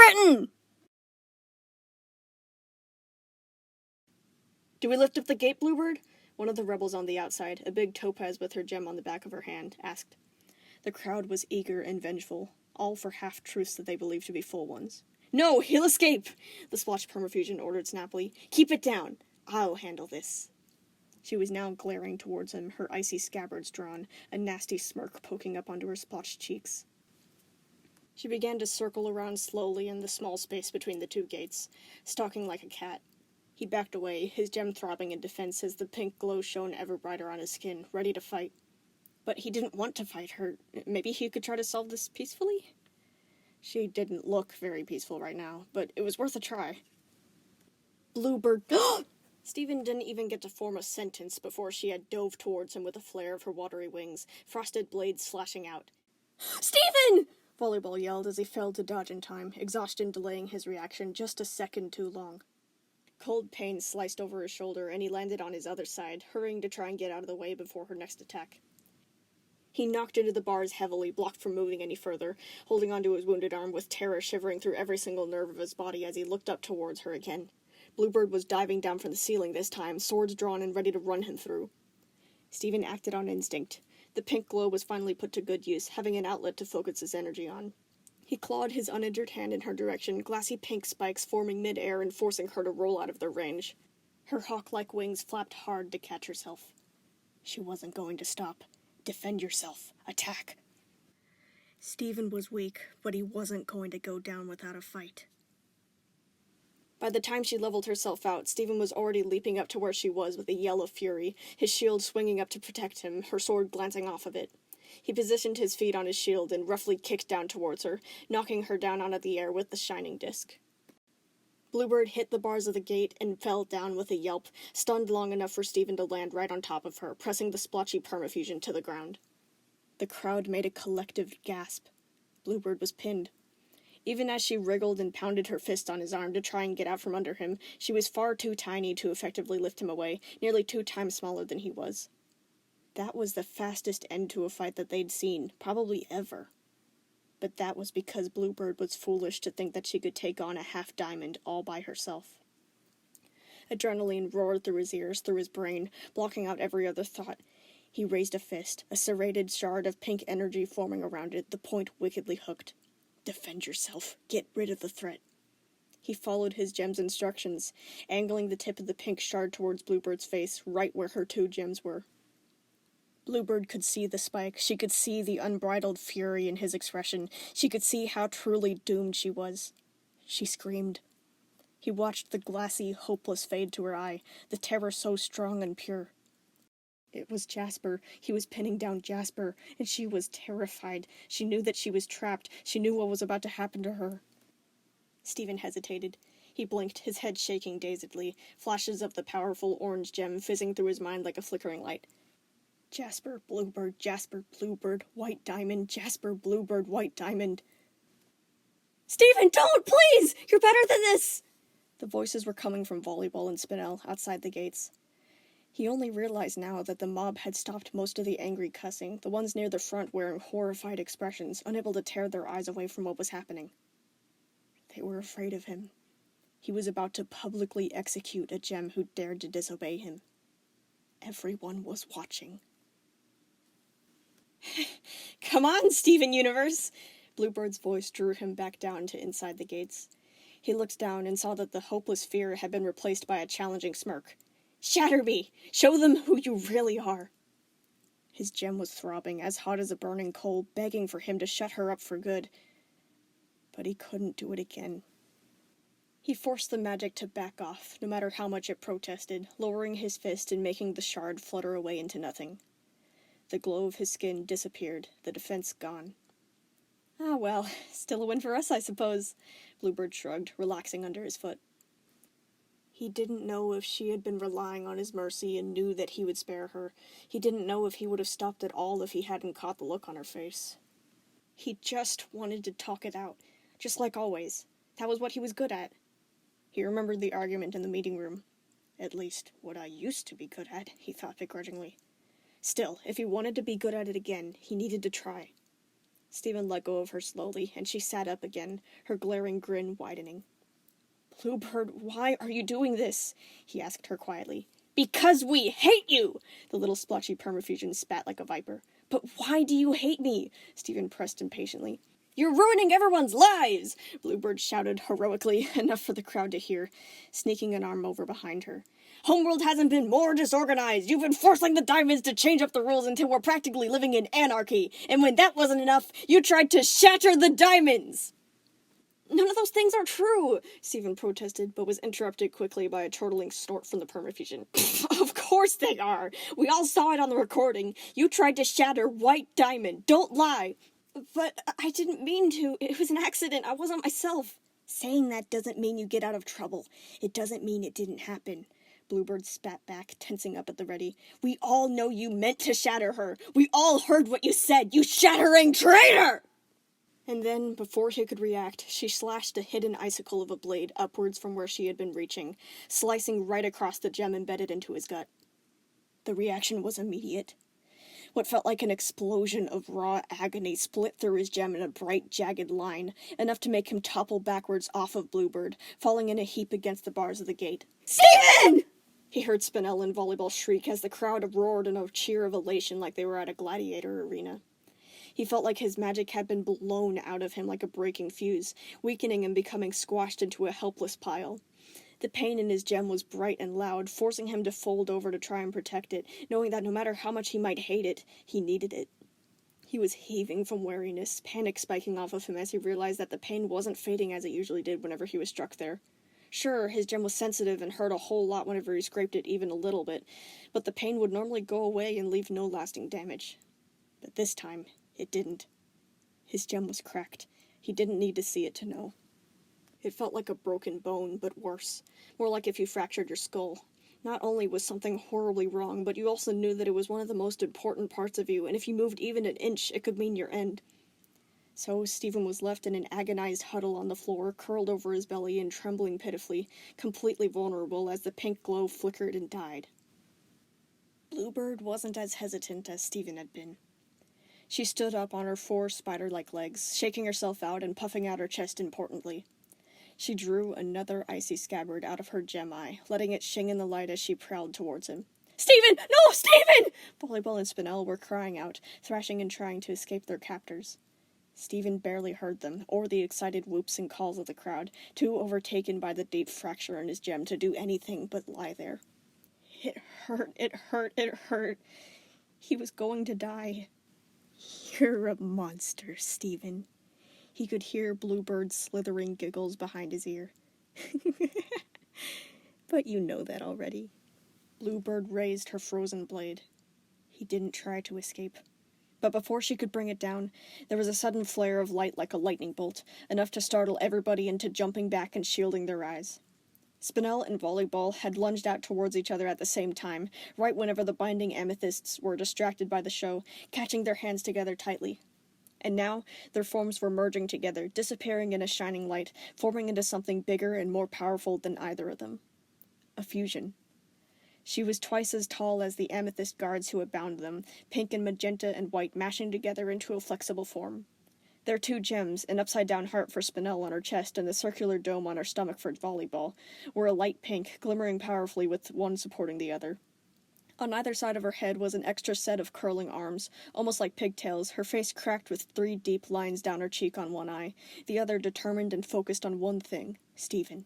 REWRITTEN! Do we lift up the gate, Bluebird? One of the rebels on the outside, a big topaz with her gem on the back of her hand, asked. The crowd was eager and vengeful, all for half-truths that they believed to be full ones. No, he'll escape! The splotched permafusion ordered snappily. Keep it down! I'll handle this. She was now glaring towards him, her icy scabbards drawn, a nasty smirk poking up onto her splotched cheeks. She began to circle around slowly in the small space between the two gates, stalking like a cat. He backed away, his gem throbbing in defense as the pink glow shone ever brighter on his skin, ready to fight. But he didn't want to fight her. Maybe he could try to solve this peacefully? She didn't look very peaceful right now, but it was worth a try. Bluebird. Stephen didn't even get to form a sentence before she had dove towards him with a flare of her watery wings, frosted blades slashing out. Stephen! Volleyball yelled as he failed to dodge in time, exhaustion delaying his reaction just a second too long. Cold pain sliced over his shoulder, and he landed on his other side, hurrying to try and get out of the way before her next attack. He knocked into the bars heavily, blocked from moving any further, holding onto his wounded arm with terror shivering through every single nerve of his body as he looked up towards her again. Bluebird was diving down from the ceiling this time, swords drawn and ready to run him through. Stephen acted on instinct. The pink glow was finally put to good use, having an outlet to focus his energy on. He clawed his uninjured hand in her direction, glassy pink spikes forming mid-air and forcing her to roll out of their range. Her hawk-like wings flapped hard to catch herself. She wasn't going to stop. Defend yourself. Attack. Stephen was weak, but he wasn't going to go down without a fight. By the time she leveled herself out, Stephen was already leaping up to where she was with a yell of fury, his shield swinging up to protect him, her sword glancing off of it. He positioned his feet on his shield and roughly kicked down towards her, knocking her down onto the air with the shining disc. Bluebird hit the bars of the gate and fell down with a yelp, stunned long enough for Stephen to land right on top of her, pressing the splotchy permafusion to the ground. The crowd made a collective gasp. Bluebird was pinned. Even as she wriggled and pounded her fist on his arm to try and get out from under him, she was far too tiny to effectively lift him away, nearly 2 times smaller than he was. That was the fastest end to a fight that they'd seen, probably ever. But that was because Bluebird was foolish to think that she could take on a half-diamond all by herself. Adrenaline roared through his ears, through his brain, blocking out every other thought. He raised a fist, a serrated shard of pink energy forming around it, the point wickedly hooked. Defend yourself. Get rid of the threat. He followed his gem's instructions, angling the tip of the pink shard towards Bluebird's face, right where her 2 gems were. Bluebird could see the spike. She could see the unbridled fury in his expression. She could see how truly doomed she was. She screamed. He watched the glassy, hopeless fade to her eye, the terror so strong and pure. It was Jasper. He was pinning down Jasper, and she was terrified. She knew that she was trapped. She knew what was about to happen to her. Stephen hesitated. He blinked, his head shaking dazedly, flashes of the powerful orange gem fizzing through his mind like a flickering light. Jasper, Bluebird, white diamond, Jasper, Bluebird, white diamond. Stephen, don't, please! You're better than this! The voices were coming from Volleyball and Spinel outside the gates. He only realized now that the mob had stopped most of the angry cussing, the ones near the front wearing horrified expressions, unable to tear their eyes away from what was happening. They were afraid of him. He was about to publicly execute a gem who dared to disobey him. Everyone was watching. Come on, Stephen Universe! Bluebird's voice drew him back down to inside the gates. He looked down and saw that the hopeless fear had been replaced by a challenging smirk. Shatter me! Show them who you really are! His gem was throbbing, as hot as a burning coal, begging for him to shut her up for good. But he couldn't do it again. He forced the magic to back off, no matter how much it protested, lowering his fist and making the shard flutter away into nothing. The glow of his skin disappeared, the defense gone. Ah, well, still a win for us, I suppose, Bluebird shrugged, relaxing under his foot. He didn't know if she had been relying on his mercy and knew that he would spare her. He didn't know if he would have stopped at all if he hadn't caught the look on her face. He just wanted to talk it out, just like always. That was what he was good at. He remembered the argument in the meeting room. At least, what I used to be good at, he thought begrudgingly. Still, if he wanted to be good at it again, he needed to try. Stephen let go of her slowly, and she sat up again, her glaring grin widening. Bluebird, why are you doing this? He asked her quietly. Because we hate you! The little splotchy permafusion spat like a viper. But why do you hate me? Stephen pressed impatiently. You're ruining everyone's lives! Bluebird shouted heroically, enough for the crowd to hear, sneaking an arm over behind her. Homeworld hasn't been more disorganized. You've been forcing the diamonds to change up the rules until we're practically living in anarchy. And when that wasn't enough, you tried to shatter the diamonds! None of those things are true, Stephen protested, but was interrupted quickly by a chortling snort from the permafusion. Of course they are! We all saw it on the recording. You tried to shatter White Diamond. Don't lie! But I didn't mean to. It was an accident. I wasn't myself. Saying that doesn't mean you get out of trouble. It doesn't mean it didn't happen. Bluebird spat back, tensing up at the ready. We all know you meant to shatter her. We all heard what you said, you shattering traitor! And then, before he could react, she slashed a hidden icicle of a blade upwards from where she had been reaching, slicing right across the gem embedded into his gut. The reaction was immediate. What felt like an explosion of raw agony split through his gem in a bright, jagged line, enough to make him topple backwards off of Bluebird, falling in a heap against the bars of the gate. Stephen! He heard Spinel and Volleyball shriek as the crowd roared in a cheer of elation like they were at a gladiator arena. He felt like his magic had been blown out of him like a breaking fuse, weakening and becoming squashed into a helpless pile. The pain in his gem was bright and loud, forcing him to fold over to try and protect it, knowing that no matter how much he might hate it, he needed it. He was heaving from weariness, panic spiking off of him as he realized that the pain wasn't fading as it usually did whenever he was struck there. Sure, his gem was sensitive and hurt a whole lot whenever he scraped it even a little bit, but the pain would normally go away and leave no lasting damage. But this time, it didn't. His gem was cracked. He didn't need to see it to know. It felt like a broken bone, but worse. More like if you fractured your skull. Not only was something horribly wrong, but you also knew that it was one of the most important parts of you, and if you moved even an inch, it could mean your end. So Stephen was left in an agonized huddle on the floor, curled over his belly and trembling pitifully, completely vulnerable as the pink glow flickered and died. Bluebird wasn't as hesitant as Stephen had been. She stood up on her 4 spider-like legs, shaking herself out and puffing out her chest importantly. She drew another icy scabbard out of her gem eye, letting it shing in the light as she prowled towards him. Stephen! No, Stephen! Volleyball and Spinel were crying out, thrashing and trying to escape their captors. Stephen barely heard them, or the excited whoops and calls of the crowd, too overtaken by the deep fracture in his gem to do anything but lie there. It hurt, it hurt, it hurt. He was going to die. You're a monster, Stephen. He could hear Bluebird's slithering giggles behind his ear. But you know that already. Bluebird raised her frozen blade. He didn't try to escape. But before she could bring it down, there was a sudden flare of light like a lightning bolt, enough to startle everybody into jumping back and shielding their eyes. Spinel and Volleyball had lunged out towards each other at the same time, right whenever the binding amethysts were distracted by the show, catching their hands together tightly. And now, their forms were merging together, disappearing in a shining light, forming into something bigger and more powerful than either of them. A fusion. She was twice as tall as the amethyst guards who had bound them, pink and magenta and white mashing together into a flexible form. Their 2 gems, an upside-down heart for Spinel on her chest and the circular dome on her stomach for Volleyball, were a light pink, glimmering powerfully with one supporting the other. On either side of her head was an extra set of curling arms, almost like pigtails, her face cracked with 3 deep lines down her cheek on one eye, the other determined and focused on one thing, Stephen.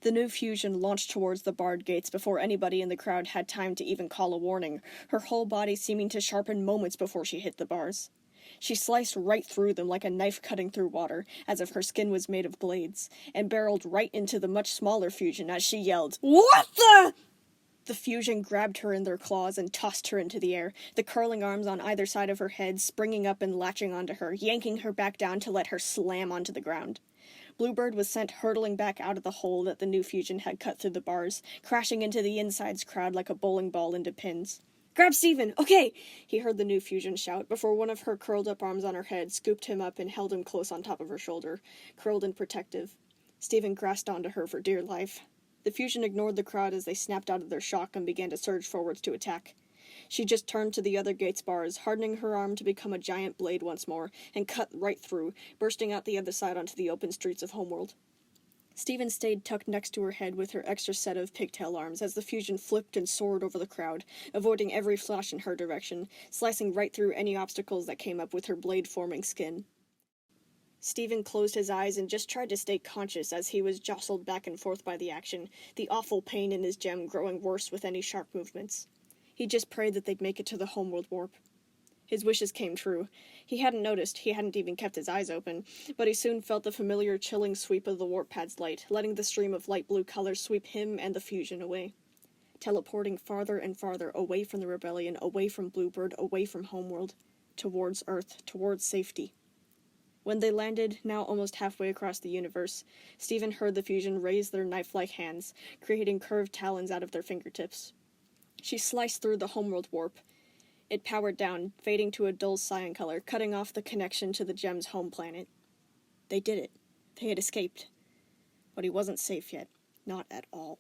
The new fusion launched towards the barred gates before anybody in the crowd had time to even call a warning, her whole body seeming to sharpen moments before she hit the bars. She sliced right through them like a knife cutting through water, as if her skin was made of blades, and barreled right into the much smaller fusion as she yelled, "What the?" The fusion grabbed her in their claws and tossed her into the air, the curling arms on either side of her head springing up and latching onto her, yanking her back down to let her slam onto the ground. Bluebird was sent hurtling back out of the hole that the new fusion had cut through the bars, crashing into the inside's crowd like a bowling ball into pins. "Grab Stephen! Okay!" he heard the new fusion shout, before one of her curled-up arms on her head scooped him up and held him close on top of her shoulder, curled and protective. Stephen grasped onto her for dear life. The fusion ignored the crowd as they snapped out of their shock and began to surge forwards to attack. She just turned to the other gate's bars, hardening her arm to become a giant blade once more, and cut right through, bursting out the other side onto the open streets of Homeworld. Steven stayed tucked next to her head with her extra set of pigtail arms as the fusion flipped and soared over the crowd, avoiding every flash in her direction, slicing right through any obstacles that came up with her blade-forming skin. Steven closed his eyes and just tried to stay conscious as he was jostled back and forth by the action, the awful pain in his gem growing worse with any sharp movements. He just prayed that they'd make it to the Homeworld warp. His wishes came true. He hadn't noticed, he hadn't even kept his eyes open, but he soon felt the familiar chilling sweep of the warp pad's light, letting the stream of light blue color sweep him and the fusion away. Teleporting farther and farther away from the rebellion, away from Bluebird, away from Homeworld, towards Earth, towards safety. When they landed, now almost halfway across the universe, Steven heard the fusion raise their knife-like hands, creating curved talons out of their fingertips. She sliced through the Homeworld warp. It powered down, fading to a dull cyan color, cutting off the connection to the gem's home planet. They did it. They had escaped. But he wasn't safe yet. Not at all.